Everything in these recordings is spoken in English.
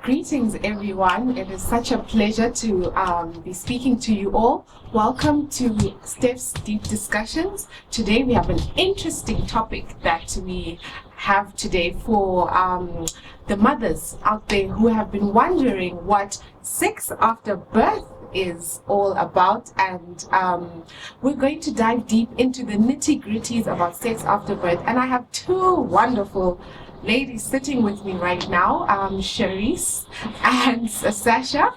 Greetings, everyone. It is such a pleasure to be speaking to you all. Welcome to Stephs Deep Discussions. Today we have an interesting topic that we have today for the mothers out there who have been wondering what sex after birth is all about, and we're going to dive deep into the nitty-gritties about sex after birth. And I have two wonderful ladies sitting with me right now, Charisse and Sasha.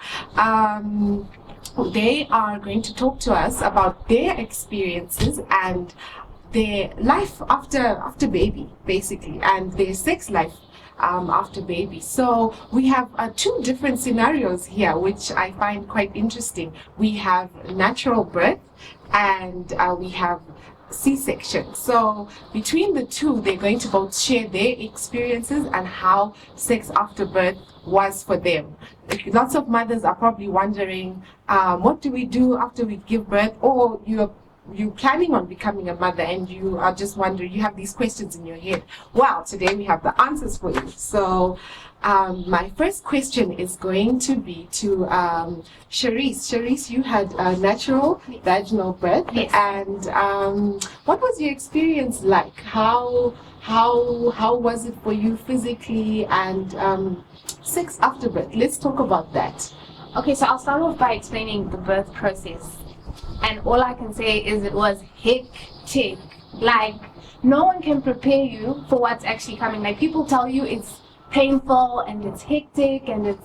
They are going to talk to us about their experiences and their life after baby, basically, and their sex life after baby. So we have two different scenarios here, which I find quite interesting. We have natural birth and we have C-section. So between the two, they're going to both share their experiences and how sex after birth was for them. Lots of mothers are probably wondering, what do we do after we give birth? Or you're planning on becoming a mother and you are just wondering, you have these questions in your head. Well, today we have the answers for you. So my first question is going to be to Charisse. Charisse, you had a natural vaginal birth. Yes. And what was your experience like? How was it for you physically, and sex after birth? Let's talk about that. Okay, so I'll start off by explaining the birth process. And all I can say is it was hectic. Like, no one can prepare you for what's actually coming. Like, people tell you it's painful and it's hectic and it's,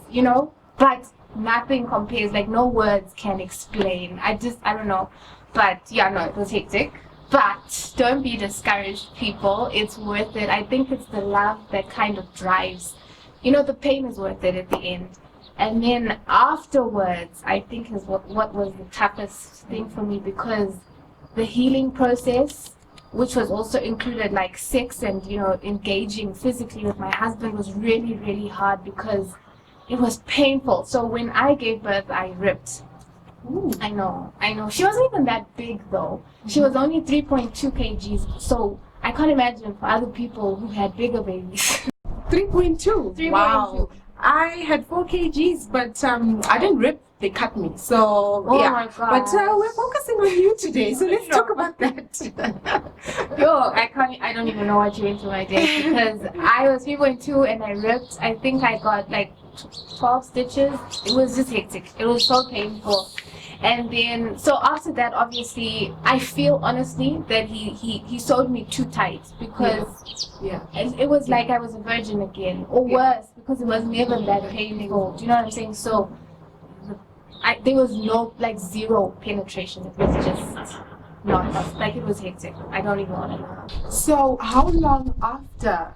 but nothing compares. Like, no words can explain. I don't know. But yeah, no, it was hectic. But don't be discouraged, people. It's worth it. I think it's the love that kind of drives. The pain is worth it at the end. And then afterwards, I think is what was the toughest thing for me, because the healing process, which was also included like sex and, engaging physically with my husband, was really, really hard because it was painful. So when I gave birth, I ripped. Ooh. I know. She wasn't even that big though. She was only 3.2 kgs. So I can't imagine for other people who had bigger babies. 3.2. 3.2. Wow. I had 4 kgs, but I didn't rip. They cut me. So Oh yeah. my God. But we're focusing on you today, so let's talk about that. I don't even know what you went through my day, because I was 3.2 and I ripped. I think I got like 12 stitches. It was just hectic. It was so painful. And then, so after that, obviously, I feel honestly that he sewed me too tight, because it was like I was a virgin again, or worse, because it was never that painful. Do you know what I'm saying? So there was zero penetration. It was just not, like, it was hectic. I don't even want to know. So how long after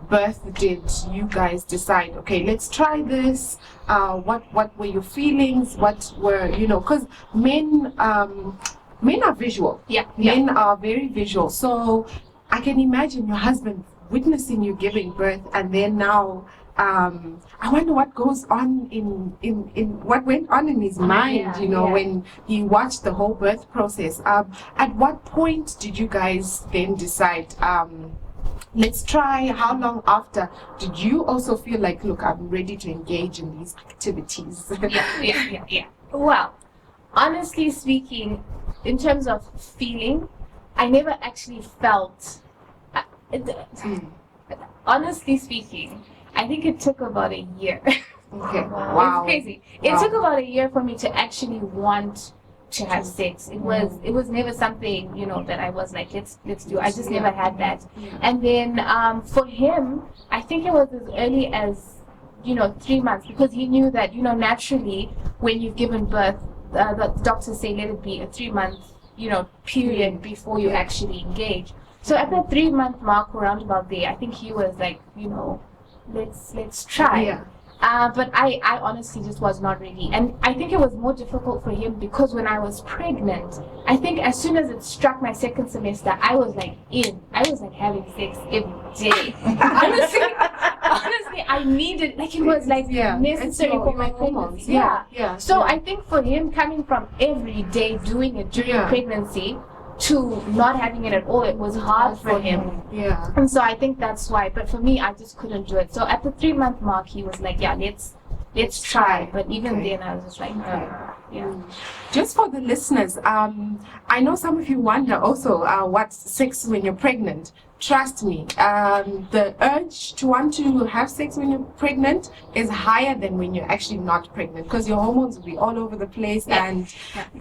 birth did you guys decide, okay, let's try this? What were your feelings? What were, because men are visual. Men are very visual. So I can imagine your husband witnessing you giving birth, and then now I wonder what goes on in what went on in his mind, when he watched the whole birth process. At what point did you guys then decide, let's try? How long after did you also feel like, look, I'm ready to engage in these activities? Yeah. Well, honestly speaking, in terms of feeling, I never actually felt. Honestly speaking, I think it took about a year. Okay. Wow. It's crazy. It took about a year for me to actually want to have sex. It was never something, that I was like, let's do. I just never had that. And then for him, I think it was as early as 3 months, because he knew that naturally when you've given birth, the doctors say let it be a 3-month period before you actually engage. So at the 3-month mark, around about there, I think he was like, let's try. Yeah. But I honestly just was not ready. And I think it was more difficult for him because when I was pregnant, I think as soon as it struck my second semester, I was like I was like having sex every day. Honestly, I needed, it was like necessary for my pregnancy. Yeah. So I think for him, coming from every day doing it during pregnancy, to not having it at all. It was hard for him. Yeah. And so I think that's why. But for me, I just couldn't do it. So at the 3-month mark, he was like, yeah, let's try. But even then, I was just like, yeah. Just for the listeners, I know some of you wonder also what's sex when you're pregnant. Trust me, the urge to want to have sex when you're pregnant is higher than when you're actually not pregnant, because your hormones will be all over the place. And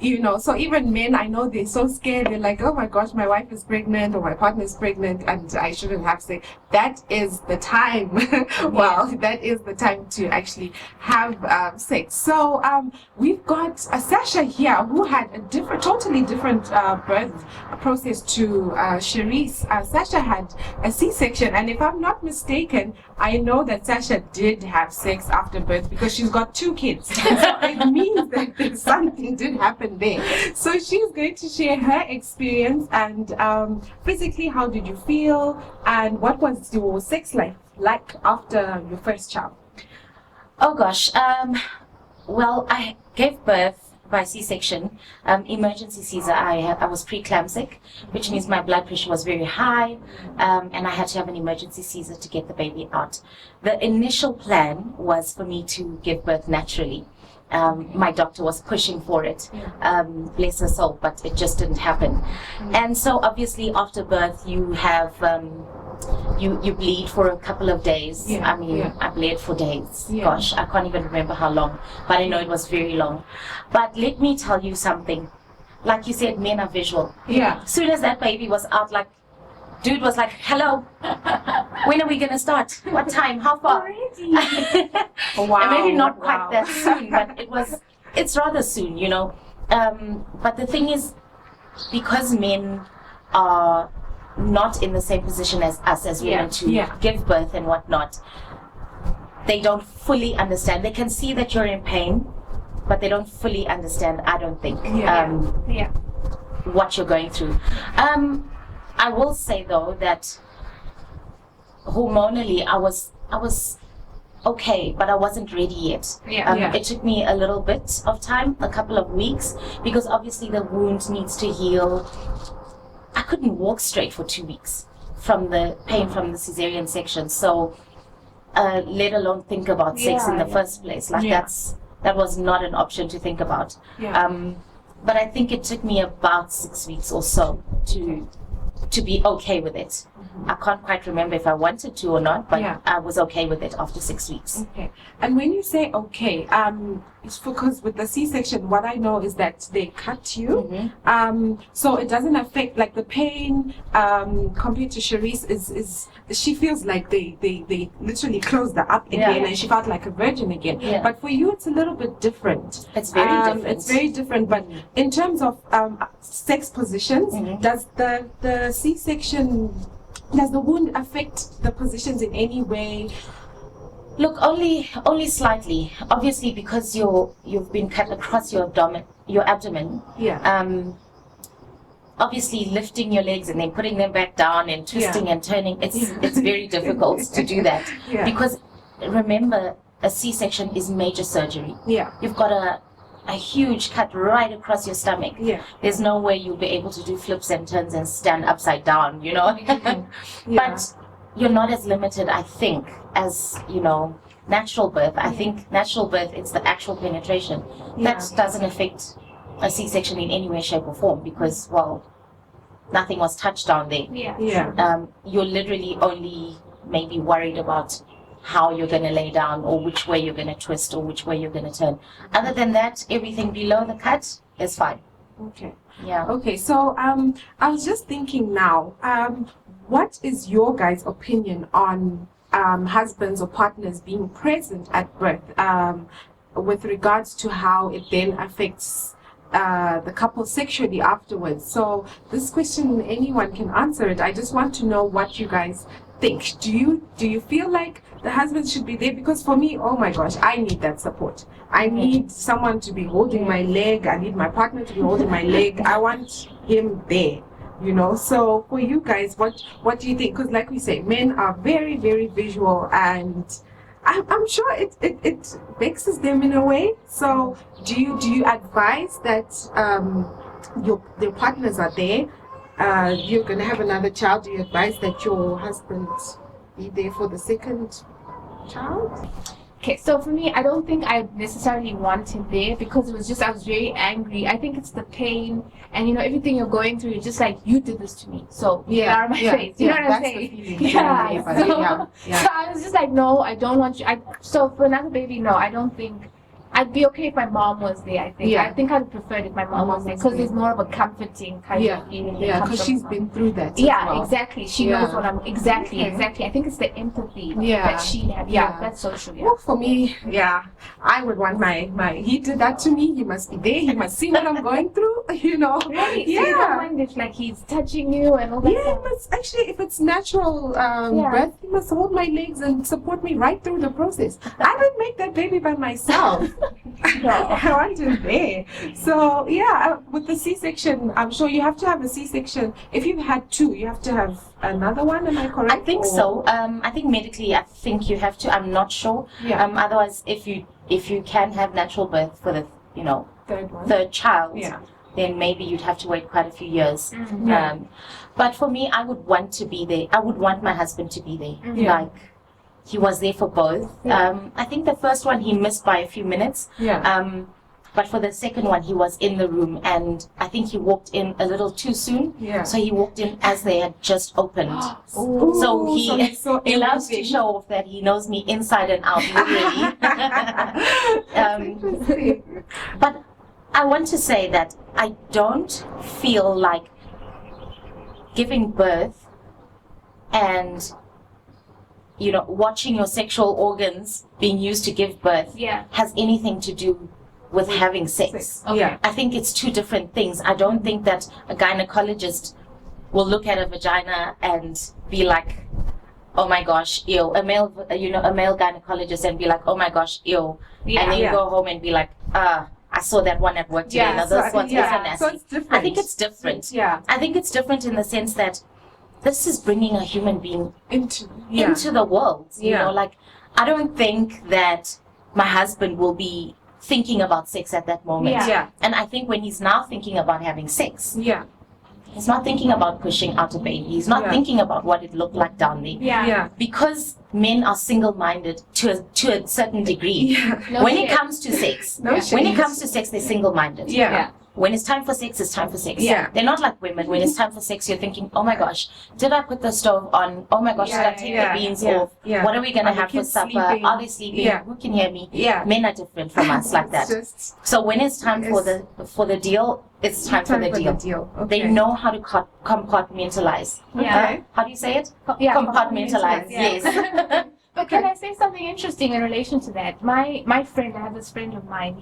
you know, so even men, I know they're so scared. They're like, oh my gosh, my wife is pregnant or my partner is pregnant and I shouldn't have sex. That is the time. Well, that is the time to actually have sex. So we've got Sasha here, who had a totally different birth process to Cherise. Sasha had a C-section, and if I'm not mistaken, I know that Sasha did have sex after birth because she's got 2 kids. So it means that something did happen there. So she's going to share her experience and physically, how did you feel, and what was your sex life like after your first child? Oh gosh, well, I gave birth by C-section, emergency Caesar. I was preeclamptic, which means my blood pressure was very high, and I had to have an emergency Caesar to get the baby out. The initial plan was for me to give birth naturally. My doctor was pushing for it, bless her soul, but it just didn't happen. And so obviously after birth you have you bleed for a couple of days. I bled for days. Gosh, I can't even remember how long, but I know it was very long. But let me tell you something, like you said, men are visual. As soon as that baby was out, like, dude was like, hello, when are we gonna start? What time? How far? Wow. And maybe not quite that soon, but it's rather soon, you know. But the thing is, because men are not in the same position as us as women to give birth and whatnot, they don't fully understand. They can see that you're in pain, but they don't fully understand, I don't think, what you're going through. I will say though that hormonally I was okay, but I wasn't ready yet. It took me a little bit of time, a couple of weeks, because obviously the wound needs to heal. I couldn't walk straight for 2 weeks from the pain from the cesarean section, so let alone think about sex in the first place. Like that was not an option to think about. But I think it took me about 6 weeks or so to be okay with it. I can't quite remember if I wanted to or not, but I was okay with it after 6 weeks. Okay. And when you say okay, it's because with the C-section, what I know is that they cut you, so it doesn't affect, like, the pain compared to Cherise is she feels like they literally closed her up again, and she felt like a virgin again. But for you, it's a little bit different. It's very different. It's very different. But in terms of sex positions, does the C-section, does the wound affect the positions in any way? Look, only slightly. Obviously, because you've been cut across your abdomen. Obviously, lifting your legs and then putting them back down and twisting and turning, it's very difficult to do that. Because remember, a C-section is major surgery. You've got a huge cut right across your stomach. There's no way you'll be able to do flips and turns and stand upside down, you know. But you're not as limited, I think, as, you know, natural birth. I think natural birth, it's the actual penetration. That doesn't affect a C-section in any way, shape or form, because, well, nothing was touched down there. You're literally only maybe worried about how you're going to lay down, or which way you're going to twist, or which way you're going to turn. Other than that, everything below the cut is fine. Okay, so I was just thinking now, what is your guys' opinion on husbands or partners being present at birth, with regards to how it then affects the couple sexually afterwards? So this question, anyone can answer it. I just want to know what you guys think. Do you feel like the husband should be there? Because for me, oh my gosh, I need that support. I need someone to be holding my leg. I need my partner to be holding my leg. I want him there, you know. So for you guys, what do you think? Because like we say, men are very, very visual, and I'm sure it vexes them in a way. So do you advise that your partners are there you're going to have another child, do you advise that your husband be there for the second child? Okay, so for me, I don't think I necessarily want him there because it was just I was very angry. I think it's the pain and everything you're going through. You're just like, you did this to me, so get out of my face. You know what I'm saying? Yeah. So I was just like, no, I don't want you. So for another baby, no, I don't think. I'd be okay if my mom was there. I think I'd prefer it if my mom was there because it's more of a comforting kind of feeling. Yeah, because she's been through that. Exactly. She knows what I'm exactly. I think it's the empathy that she had. That's social. Well, for me, I would want my. He did that to me. He must be there. He must see what I'm going through. Really? So you don't mind if he's touching you and all that? Yeah, but actually, if it's natural birth, he must hold my legs and support me right through the process. I didn't make that baby by myself. I want him there. So with the C-section, I'm sure you have to have a C-section. If you've had two, you have to have another one. Am I correct? I think so. I think medically, I think you have to. I'm not sure. Otherwise, if you can have natural birth for the third child, then maybe you'd have to wait quite a few years. But for me, I would want to be there. I would want my husband to be there. He was there for both. I think the first one he missed by a few minutes. But for the second one, he was in the room, and I think he walked in a little too soon. So he walked in as they had just opened. So he loves to show off that he knows me inside and out, literally. But I want to say that I don't feel like giving birth and watching your sexual organs being used to give birth has anything to do with having sex. I think it's two different things. I don't think that a gynecologist will look at a vagina and be like, oh my gosh, ew. A male gynecologist and be like, oh my gosh, ew. And then you go home and be like, I saw that one at work today. Now this one's also nasty. So it's different. I think it's different. I think it's different in the sense that this is bringing a human being into the world. I don't think that my husband will be thinking about sex at that moment. And I think when he's now thinking about having sex, he's not thinking about pushing out a baby. He's not thinking about what it looked like down there. Because men are single-minded to a certain degree. When it comes to sex, they're single-minded. When it's time for sex, it's time for sex. They're not like women. When it's time for sex, you're thinking, oh my gosh, did I put the stove on? Oh my gosh, did I take the beans off? What are we going to have for supper? Sleeping? Are they sleeping? Who can hear me? Men are different from us like that. So when it's time for the deal, it's time for the deal. They know how to compartmentalize. How do you say it? Compartmentalize. Yes. But can I say something interesting in relation to that? My friend, I have this friend of mine.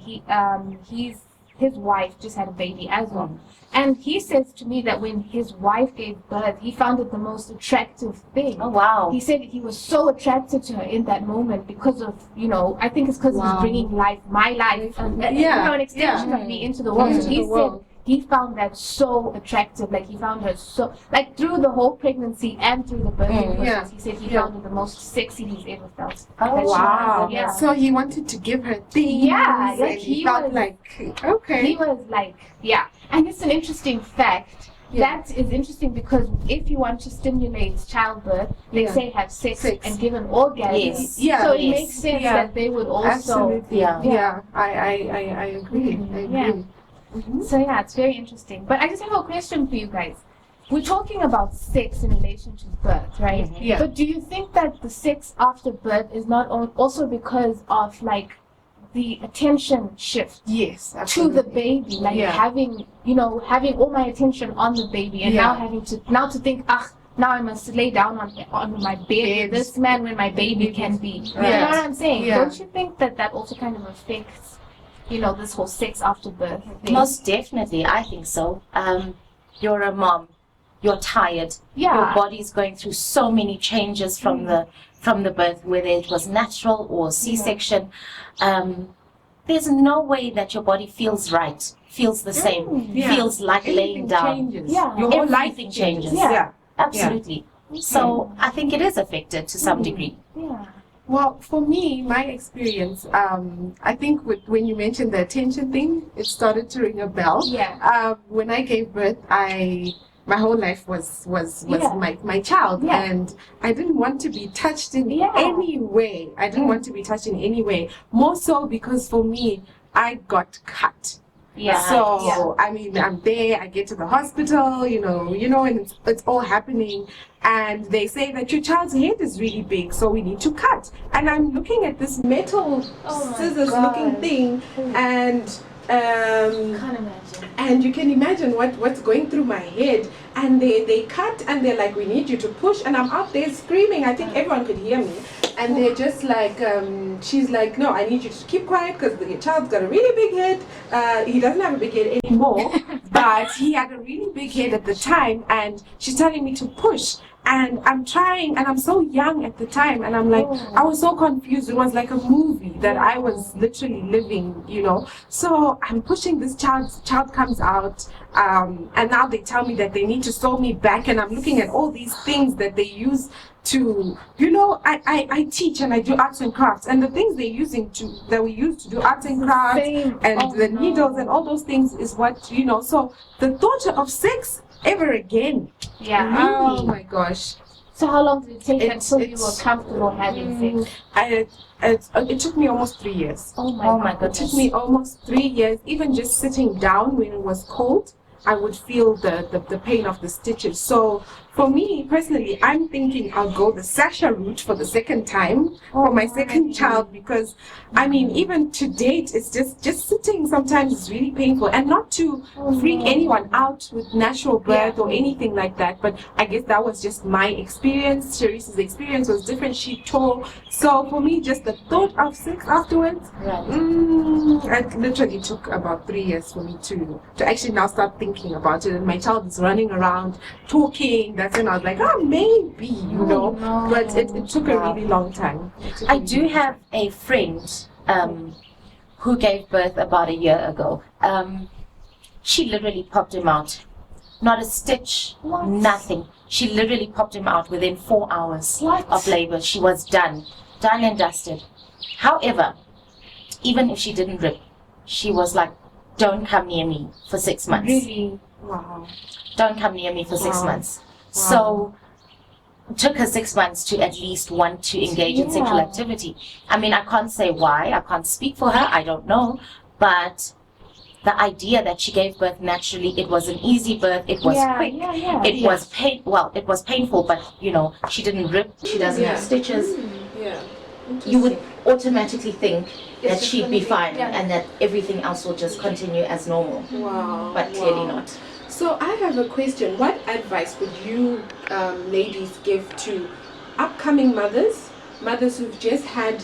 His wife just had a baby as well. And he says to me that when his wife gave birth, he found it the most attractive thing. Oh, wow. He said he was so attracted to her in that moment because of, I think it's because he was bringing my life, an extension of me into the world. So he said he found that so attractive. Like he found her so, like through the whole pregnancy and through the birthing process, he said he found it the most sexy he's ever felt. Oh, wow. So he wanted to give her things. He felt he was like, and it's an interesting fact. That is interesting because if you want to stimulate childbirth, let's say have sex and give an orgasm, so it makes sense that they would also. Absolutely. I agree. So it's very interesting. But I just have a question for you guys. We're talking about sex in relation to birth, right? But do you think that the sex after birth is not also because of the attention shift to the baby, having all my attention on the baby and now having to think, now I must lay down on my bed with this man when my baby can be. You know what I'm saying? Don't you think that also kind of affects this whole sex after birth thing? Most definitely, I think so. You're a mom. You're tired. Your body's going through so many changes from the birth, whether it was natural or C-section. There's no way that your body feels right, feels the same, feels like laying down. Your whole life changes. Absolutely. So I think it is affected to some degree. Well, for me, my experience, I think when you mentioned the attention thing, it started to ring a bell. When I gave birth, my whole life was my child, Yeah. and I didn't want to be touched in Yeah. any way. I didn't want to be touched in any way. More so because for me, I got cut. Yeah. So I mean, I'm there. I get to the hospital, and it's all happening, and they say that your child's head is really big, so we need to cut. And I'm looking at this metal scissors-looking thing, and Can't imagine. and you can imagine what's going through my head. And they cut, and they're like, we need you to push, and I'm out there screaming. I think everyone could hear me, and they're just like, she's like, no, I need you to keep quiet because your child's got a really big head. He doesn't have a big head anymore, but he had a really big head at the time, and she's telling me to push. And I'm trying, and I'm so young at the time, and I'm like, I was so confused. It was like a movie that I was literally living, So I'm pushing this child comes out, and now they tell me that they need to sew me back, and I'm looking at all these things that they use to, I teach and I do arts and crafts, and the things that we use to do arts and crafts, and the needles and all those things is what, so the thought of sex ever again. Yeah. Really? Oh my gosh. So how long did it take until you were comfortable having sex? It took me almost 3 years. Oh my It took me almost 3 years. Even just sitting down when it was cold, I would feel the pain of the stitches. So for me personally, I'm thinking I'll go the Sasha route for the second time for my second child, because I mean, even to date, it's just sitting sometimes is really painful, and not to freak anyone out with natural birth or anything like that, but I guess that was just my experience. Sharice's experience was different. She tore. So for me, just the thought of sex afterwards, it literally took about 3 years for me to actually now start thinking about it. And my child is running around talking. That's when I was like, maybe, but it took a really long time. I do have a friend who gave birth about a year ago. She literally popped him out. Not a stitch, nothing. She literally popped him out within 4 hours of labor. She was done and dusted. However, even if she didn't rip, she was like, don't come near me for 6 months. Really? Wow. Don't come near me for 6 months. So it took her 6 months to at least want to engage in sexual activity. I mean, I can't say why. I can't speak for her. I don't know. But the idea that she gave birth naturally, it was an easy birth. It was quick. It was it was painful, but she didn't rip. She doesn't have stitches. You would automatically think that she'd be fine and that everything else will just continue as normal. Wow. But clearly not. So I have a question. What advice would you ladies give to upcoming mothers who've just had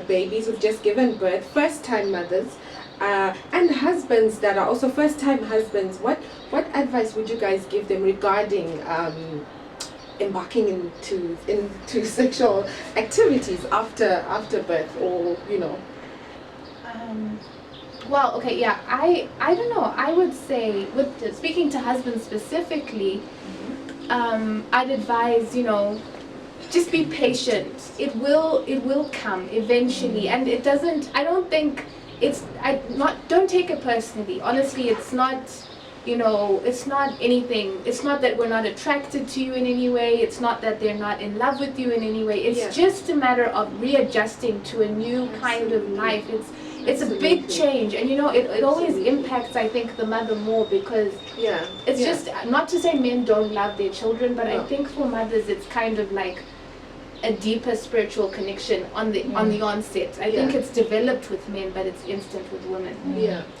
babies, who've just given birth, first-time mothers, and husbands that are also first-time husbands? What advice would you guys give them regarding embarking into sexual activities after birth, or Well, okay, yeah, I don't know. I would say, speaking to husbands specifically, I'd advise, just be patient. It will come eventually, and it doesn't. I don't think don't take it personally. Honestly, it's not. It's not anything. It's not that we're not attracted to you in any way. It's not that they're not in love with you in any way. It's just a matter of readjusting to a new kind of life. It's a big change, and it always impacts, I think, the mother more, because it's just, not to say men don't love their children, but I think for mothers it's kind of like a deeper spiritual connection on the onset. I think it's developed with men, but it's instant with women.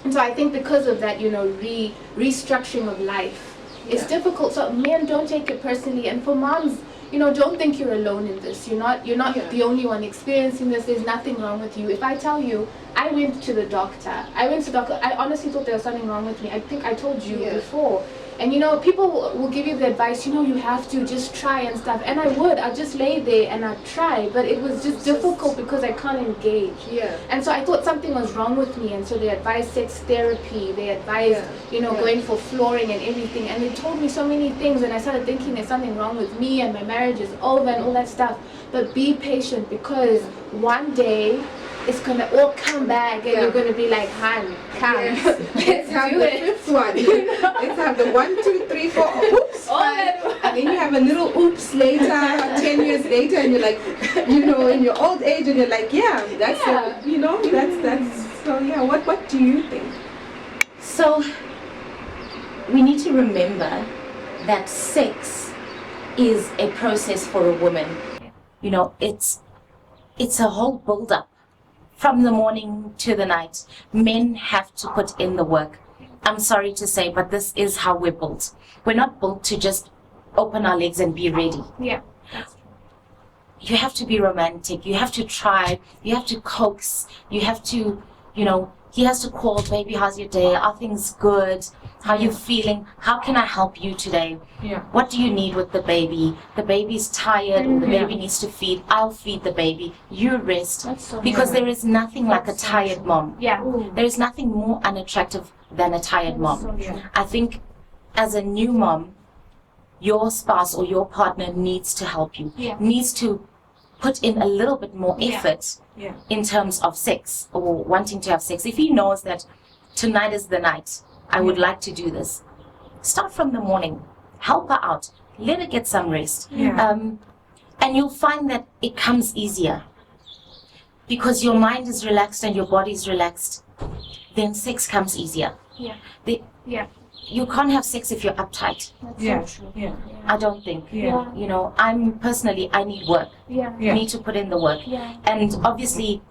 And so I think because of that, restructuring of life is difficult. So men, don't take it personally, and for moms, don't think you're alone in this. You're not the only one experiencing this. There's nothing wrong with you. If I tell you, I went to the doctor. I honestly thought there was something wrong with me. I think I told you before. And people will give you the advice, you have to just try and stuff. And I'd just lay there and I'd try, but it was just difficult because I can't engage. And so I thought something was wrong with me, and so they advised sex therapy, they advised, going for flooring and everything. And they told me so many things, and I started thinking there's something wrong with me, and my marriage is over and all that stuff. But be patient, because one day it's gonna all come back, and you're gonna be like, "Han, come, Let's have the fifth one. Let's have the 1, 2, 3, 4. Oops. All Five. at once. And then you have a little oops later, 10 years later, and you're like, in your old age, and you're like, yeah, that's that's. So yeah, what do you think? So we need to remember that sex is a process for a woman. It's a whole build-up from the morning to the night. Men have to put in the work. I'm sorry to say, but this is how we're built. We're not built to just open our legs and be ready. Yeah, that's true. You have to be romantic. You have to try. You have to coax. You have to, he has to call, baby, how's your day? Are things good? How are you feeling? How can I help you today? Yeah. What do you need with the baby? The baby's tired, or the baby needs to feed. I'll feed the baby. You rest. That's so Because true. there is nothing like a tired mom. Yeah. There is nothing more unattractive than a tired mom. So true. I think as a new mom, your spouse or your partner needs to help you, Yeah. needs to put in a little bit more effort Yeah. in terms of sex or wanting to have sex. If he knows that tonight is the night, I would like to do this, start from the morning, help her out, let her get some rest. Yeah. And you'll find that it comes easier because your mind is relaxed and your body is relaxed. Then sex comes easier. Yeah. Yeah. You can't have sex if you're uptight. That's Yeah. so true. Yeah. I don't think. Yeah. I need work. Yeah. Yeah. Need to put in the work. Yeah. And obviously,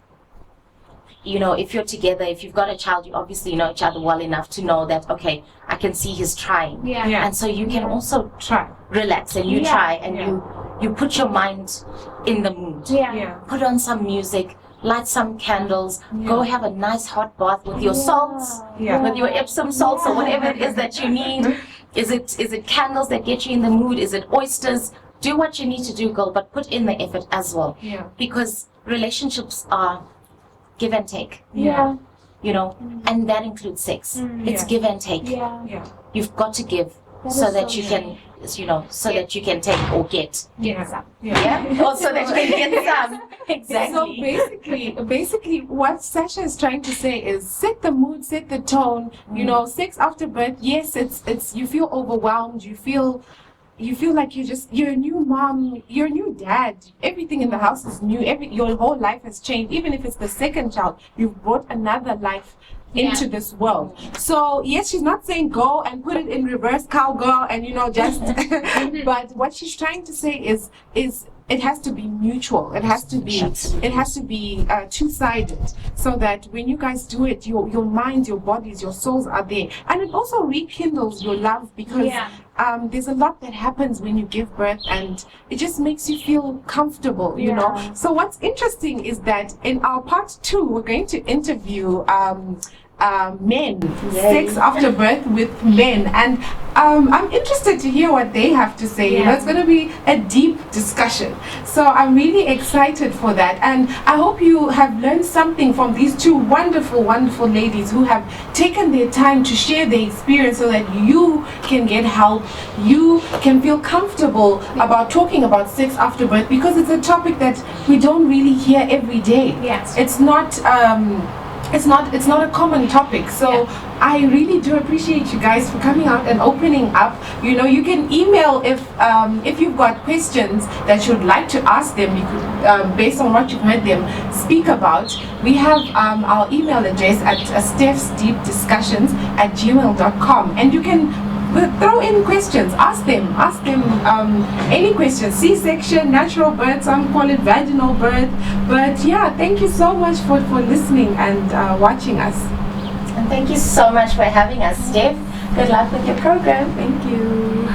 if you're together, if you've got a child, you obviously know each other well enough to know that, okay, I can see he's trying. Yeah. Yeah. And so you can also Try. relax and you Yeah. try and Yeah. you put your mind in the mood. Yeah. Yeah. Put on some music, light some candles, go have a nice hot bath with your salts, Yeah. with your Epsom salts or whatever it is that you need. Is it candles that get you in the mood? Is it oysters? Do what you need to do, girl, but put in the effort as well. Yeah. Because relationships are give and take, Yeah. and that includes sex. It's Yeah. give and take. Yeah. Yeah. You've got to give That so is that so you true. can, that you can take or get. Get some. Yeah, or so that you can get some. Exactly. So basically, what Sasha is trying to say is set the mood, set the tone. Sex after birth. Yes, it's you feel overwhelmed. You feel like you're a new mom, you're a new dad. Everything in the house is new. Your whole life has changed. Even if it's the second child, you've brought another life into this world. So yes, she's not saying go and put it in reverse cowgirl and just but what she's trying to say is it has to be mutual. It has to be two-sided, so that when you guys do it, your minds, your bodies, your souls are there, and it also rekindles your love because there's a lot that happens when you give birth, and it just makes you feel comfortable. So what's interesting is that in our part 2, we're going to interview men, sex after birth with men, and I'm interested to hear what they have to say. It's going to be a deep discussion, so I'm really excited for that, and I hope you have learned something from these two wonderful ladies who have taken their time to share their experience so that you can get help, you can feel comfortable about talking about sex after birth, because it's a topic that we don't really hear every day. Yes. It's not a common topic, so I really do appreciate you guys for coming out and opening up. You can email if you've got questions that you'd like to ask them. You could, based on what you've heard them speak about. We have our email address at Stephs Deep Discussions @gmail.com, and you can throw in questions. Ask them any questions. C-section, natural birth, some call it vaginal birth. But yeah, thank you so much for listening and watching us. And thank you so much for having us, Steph. Good luck with your program. Thank you.